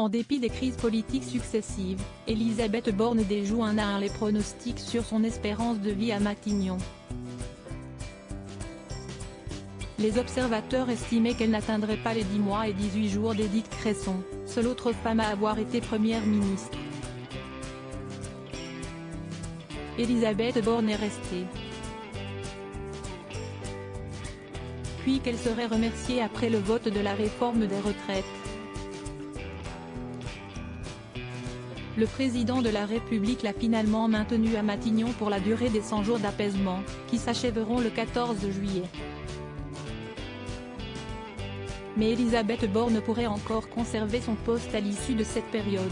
En dépit des crises politiques successives, Elisabeth Borne déjoue un à un les pronostics sur son espérance de vie à Matignon. Les observateurs estimaient qu'elle n'atteindrait pas les 10 mois et 18 jours d'Édith Cresson, seule autre femme à avoir été première ministre. Elisabeth Borne est restée. Puis qu'elle serait remerciée après le vote de la réforme des retraites. Le président de la République l'a finalement maintenue à Matignon pour la durée des 100 jours d'apaisement, qui s'achèveront le 14 juillet. Mais Elisabeth Borne pourrait encore conserver son poste à l'issue de cette période.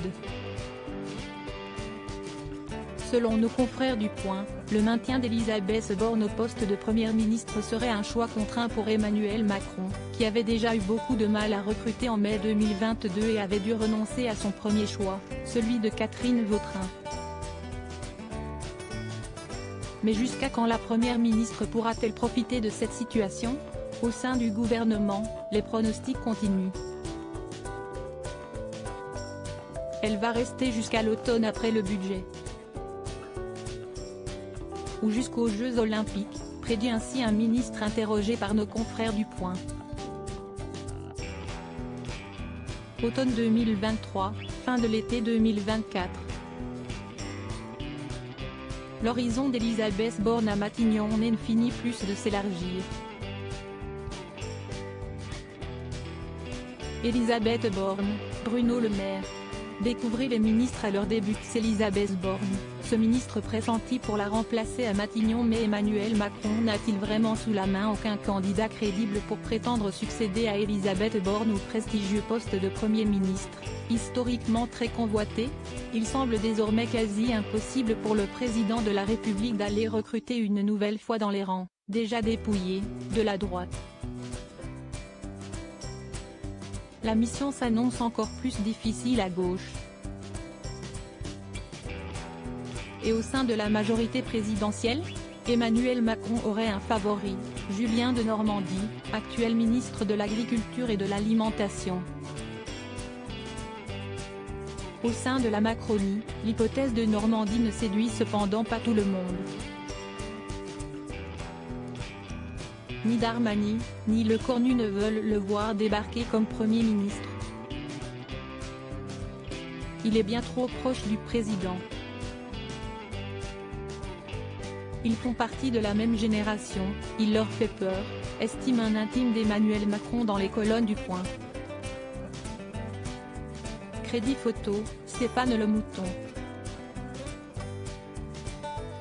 Selon nos confrères du Point, le maintien d'Elisabeth Borne au poste de Première ministre serait un choix contraint pour Emmanuel Macron, qui avait déjà eu beaucoup de mal à recruter en mai 2022 et avait dû renoncer à son premier choix, celui de Catherine Vautrin. Mais jusqu'à quand la Première ministre pourra-t-elle profiter de cette situation ? Au sein du gouvernement, les pronostics continuent. Elle va rester jusqu'à l'automne après le budget. Ou jusqu'aux Jeux Olympiques, prédit ainsi un ministre interrogé par nos confrères du Point. Automne 2023, fin de l'été 2024. L'horizon d'Elisabeth Borne à Matignon ne finit plus de s'élargir. Elisabeth Borne, Bruno Le Maire. Découvrez les ministres à leur début. Elisabeth Borne, ce ministre pressenti pour la remplacer à Matignon. Mais Emmanuel Macron n'a-t-il vraiment sous la main aucun candidat crédible pour prétendre succéder à Elisabeth Borne au prestigieux poste de Premier ministre, historiquement très convoité? Il semble désormais quasi impossible pour le président de la République d'aller recruter une nouvelle fois dans les rangs, déjà dépouillés, de la droite. La mission s'annonce encore plus difficile à gauche. Et au sein de la majorité présidentielle, Emmanuel Macron aurait un favori, Julien Denormandie, actuel ministre de l'Agriculture et de l'Alimentation. Au sein de la Macronie, l'hypothèse de Normandie ne séduit cependant pas tout le monde. Ni Darmanin, ni Lecornu ne veulent le voir débarquer comme Premier ministre. Il est bien trop proche du président. Ils font partie de la même génération, il leur fait peur, estime un intime d'Emmanuel Macron dans les colonnes du Point. Crédit photo, Stéphane Le Mouton.